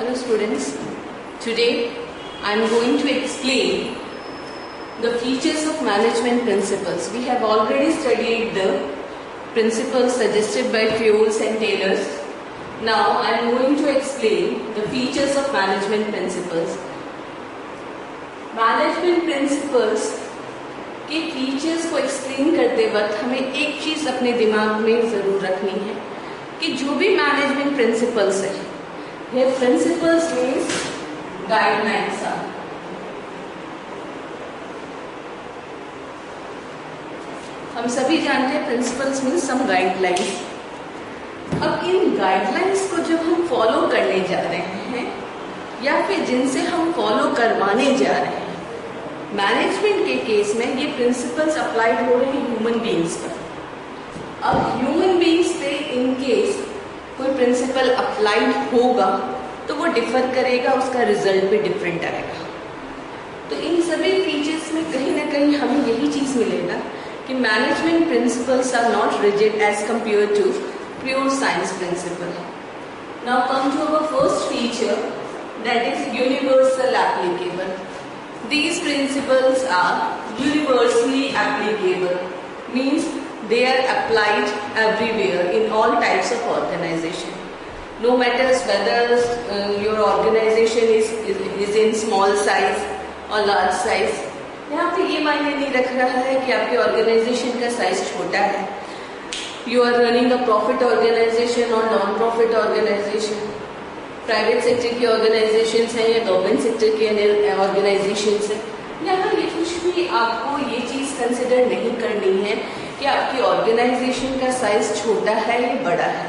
Hello students, today I am going to explain the features of management principles. We have already studied the principles suggested by Fewells and Taylor. Now I am going to explain the features of management principles. Management principles के features को explain करते वक्त हमें एक चीज अपने दिमाग में जरूर रखनी है कि जो भी मैनेजमेंट प्रिंसिपल्स है, ये प्रिंसिपल्स मीन्स गाइडलाइंस आर। हम सभी जानते हैं प्रिंसिपल्स मीन्स सम गाइडलाइंस। अब इन गाइडलाइंस को जब हम फॉलो करने जा रहे हैं या फिर जिनसे हम फॉलो करवाने जा रहे हैं, मैनेजमेंट के केस में ये प्रिंसिपल्स अप्लाइड हो रहे हैं ह्यूमन बीइंग्स पर। अब ह्यूमन बीइंग्स पे इन केस कोई प्रिंसिपल अप्लाइड होगा तो वो डिफर करेगा, उसका रिजल्ट भी डिफरेंट आएगा। तो इन सभी फीचर्स में कहीं ना कहीं हमें यही चीज मिलेगा कि management principles are not rigid as compare to pure science principle. Now come to our first feature, that is universal applicable. These principles are universally applicable, means they are applied everywhere in all types of organization. No matters whether your organization is in small size or large size. यहाँ पे ये मायने नहीं रख रहा है कि आपके ऑर्गेनाइजेशन का साइज छोटा है, you are running a profit organization or non-profit organization. Private sector की ऑर्गेनाइजेशन है या गवर्नमेंट सेक्टर के ऑर्गेनाइजेशन है, यहाँ ये कुछ भी आपको ये चीज कंसिडर नहीं करनी है कि आपकी ऑर्गेनाइजेशन का साइज छोटा है या बड़ा है।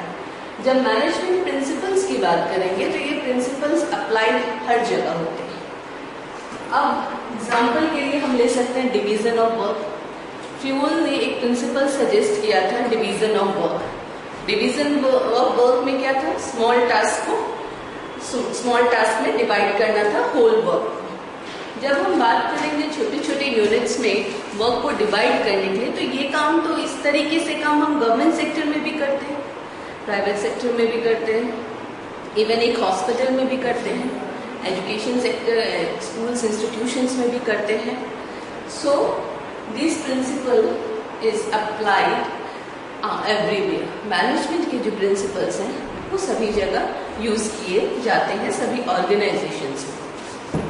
जब मैनेजमेंट प्रिंसिपल्स की बात करेंगे तो ये प्रिंसिपल्स अप्लाइड हर जगह होते हैं। अब एग्जाम्पल के लिए हम ले सकते हैं डिवीजन ऑफ वर्क। फ्यूल ने एक प्रिंसिपल सजेस्ट किया था, division of work. Division of work में क्या था, स्मॉल टास्क में डिवाइड करना था होल वर्क। जब हम बात करेंगे छोटे छोटे यूनिट्स में वर्क को डिवाइड करने के लिए, तो ये काम तो इस तरीके से काम हम गवर्नमेंट सेक्टर में भी करते हैं, प्राइवेट सेक्टर में भी करते हैं, इवन एक हॉस्पिटल में भी करते हैं, एजुकेशन सेक्टर, स्कूल्स, इंस्टीट्यूशंस में भी करते हैं। So this principle is applied everywhere. Management के जो प्रिंसिपल्स हैं वो सभी जगह यूज किए जाते हैं, सभी ऑर्गेनाइजेशंस में।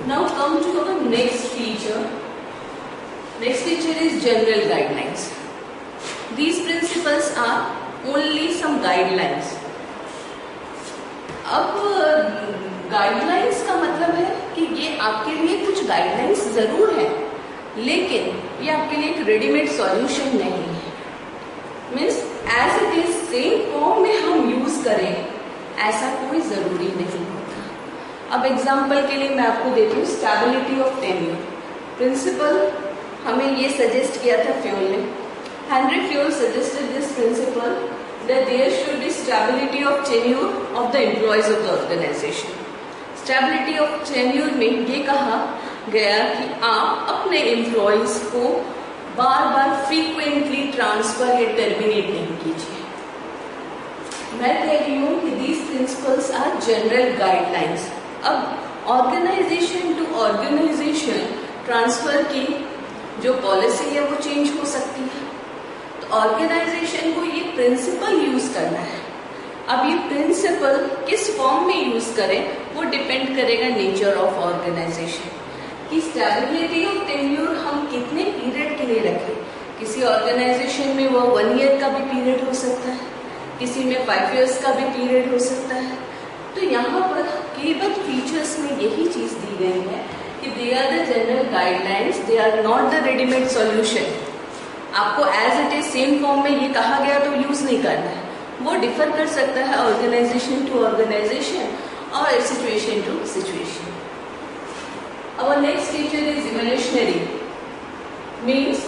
Now come to our next feature. Next feature is general guidelines. These principles are only some guidelines. अब गाइडलाइंस का मतलब है कि ये आपके लिए कुछ गाइडलाइंस जरूर है, लेकिन ये आपके लिए एक रेडीमेड सॉल्यूशन नहीं है। Means as it is same form में हम यूज करें ऐसा कोई जरूरी नहीं होता। अब एग्जांपल के लिए मैं आपको देती हूँ स्टेबिलिटी ऑफ टेन्योर प्रिंसिपल। हमें ये सजेस्ट किया था फ्यूल ने। Henri Fayol suggested this principle that there should be stability of tenure of the employees of the organisation. Stability of tenure में ये कहा गया कि आप अपने एम्प्लॉयज को बार बार फ्रीक्वेंटली ट्रांसफर या टर्मिनेट नहीं कीजिए। मैं कह रही हूँ कि these principles are general guidelines. अब ऑर्गेनाइजेशन टू ऑर्गेनाइजेशन ट्रांसफर की जो पॉलिसी है वो चेंज हो सकती है, तो ऑर्गेनाइजेशन को ये प्रिंसिपल यूज करना है। अब ये प्रिंसिपल किस फॉर्म में यूज करें वो डिपेंड करेगा नेचर ऑफ ऑर्गेनाइजेशन कि स्टेबिलिटी ऑफ टेन्योर हम कितने पीरियड के लिए रखें। किसी ऑर्गेनाइजेशन में वो 1 ईयर का भी पीरियड हो सकता है, किसी में 5 इयर्स का भी पीरियड हो सकता है। तो यहाँ पर केवल फीचर्स में यही चीज दी गई है कि they are the general guidelines, they are not the readymade solution. आपको as it is same form में ये कहा गया तो यूज नहीं करना है, वो डिफर कर सकता है ऑर्गेनाइजेशन टू ऑर्गेनाइजेशन और situation to situation. Our next feature is evolutionary, means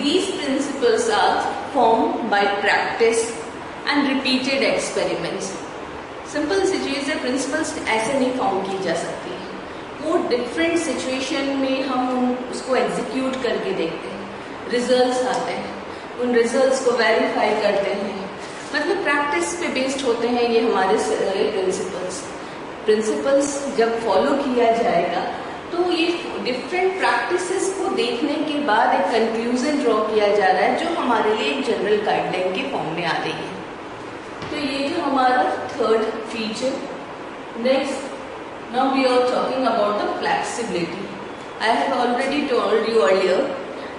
these principles are formed by practice and repeated experiments. Simple सी चीज है, प्रिंसिपल्स ऐसे नहीं फॉर्म की जा सकती, वो डिफरेंट सिचुएशन में हम उसको एग्जीक्यूट करके देखते हैं, रिजल्ट्स आते हैं, उन रिजल्ट्स को वेरीफाई करते हैं, मतलब प्रैक्टिस पे बेस्ड होते हैं ये हमारे प्रिंसिपल्स। प्रिंसिपल्स जब फॉलो किया जाएगा तो ये डिफरेंट प्रैक्टिसेस को देखने के बाद एक कंक्लूजन ड्रॉ किया जा रहा है जो हमारे लिए एक जनरल गाइडलाइन के फॉर्म में आ रही है। तो ये जो हमारा third feature. Next, now we are talking about the flexibility. I have already told you earlier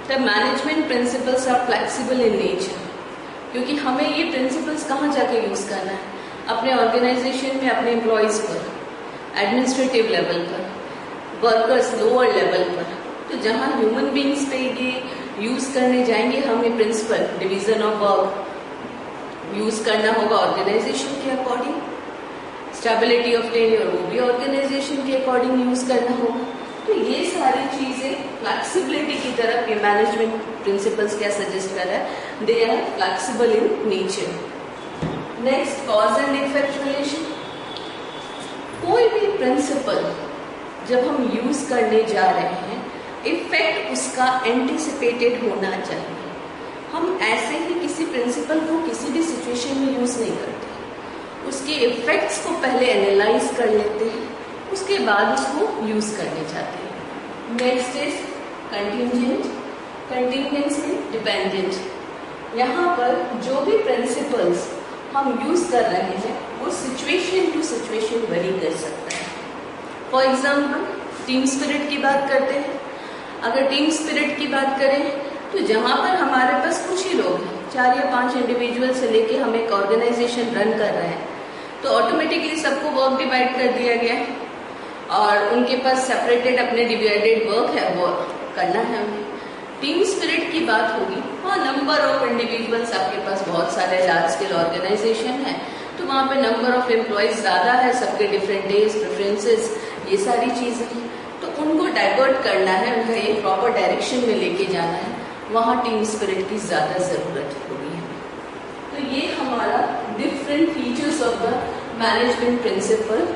that management principles are flexible in nature, क्योंकि हमें ये प्रिंसिपल्स कहाँ जाके यूज करना है, अपने ऑर्गेनाइजेशन में, अपने एम्प्लॉयज पर, एडमिनिस्ट्रेटिव लेवल पर, वर्कर्स लोअर लेवल पर। तो जहाँ ह्यूमन बींग्स पे ये यूज करने जाएंगे, हमें principle division of work use करना होगा ऑर्गेनाइजेशन के अकॉर्डिंग। स्टेबिलिटी ऑफ टेन्योर वो भी ऑर्गेनाइजेशन के अकॉर्डिंग यूज करना होगा। तो ये सारी चीजें फ्लेक्सिबिलिटी की तरफ ये मैनेजमेंट प्रिंसिपल्स क्या सजेस्ट कर रहा है, they are flexible in nature. Next, cause and effect relation. कोई भी प्रिंसिपल जब हम यूज करने जा रहे हैं, इफेक्ट उसका एंटिसिपेटेड होना चाहिए। हम ऐसे ही किसी प्रिंसिपल को किसी भी सिचुएशन में यूज नहीं करते, उसके इफेक्ट्स को पहले एनालाइज कर लेते हैं, उसके बाद उसको यूज करने जाते हैं। Next is contingent. कंटिंजेंट में डिपेंडेंट। यहाँ पर जो भी प्रिंसिपल्स हम यूज कर रहे हैं वो सिचुएशन टू सिचुएशन वेरी कर सकता है। फॉर एग्जाम्पल, टीम स्पिरिट की बात करते हैं। अगर टीम स्पिरिट की बात करें तो जहाँ पर हमारे पास कुछ ही लोग हैं, 4 या 5 इंडिविजुअल से लेके हम एक ऑर्गेनाइजेशन रन कर रहे हैं, तो ऑटोमेटिकली सबको वर्क डिवाइड कर दिया गया है और उनके पास सेपरेटेड अपने डिवाइडेड वर्क है, वो करना है उन्हें। टीम स्पिरिट की बात होगी, हाँ नंबर ऑफ इंडिविजुअल्स आपके पास बहुत सारे लार्ज स्केल ऑर्गेनाइजेशन है, तो वहाँ पे नंबर ऑफ एम्प्लॉयज ज़्यादा है, सबके डिफरेंट टेस्ट प्रेफरेंसेस ये सारी चीज़ें हैं, तो उनको डाइवर्ट करना है, उनका एक प्रॉपर डायरेक्शन में लेके जाना है, वहाँ टीम स्पिरिट की ज़्यादा ज़रूरत होगी। तो ये हमारा different features of the management principle.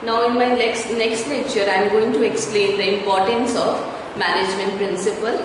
Now in my next lecture I am going to explain the importance of management principle.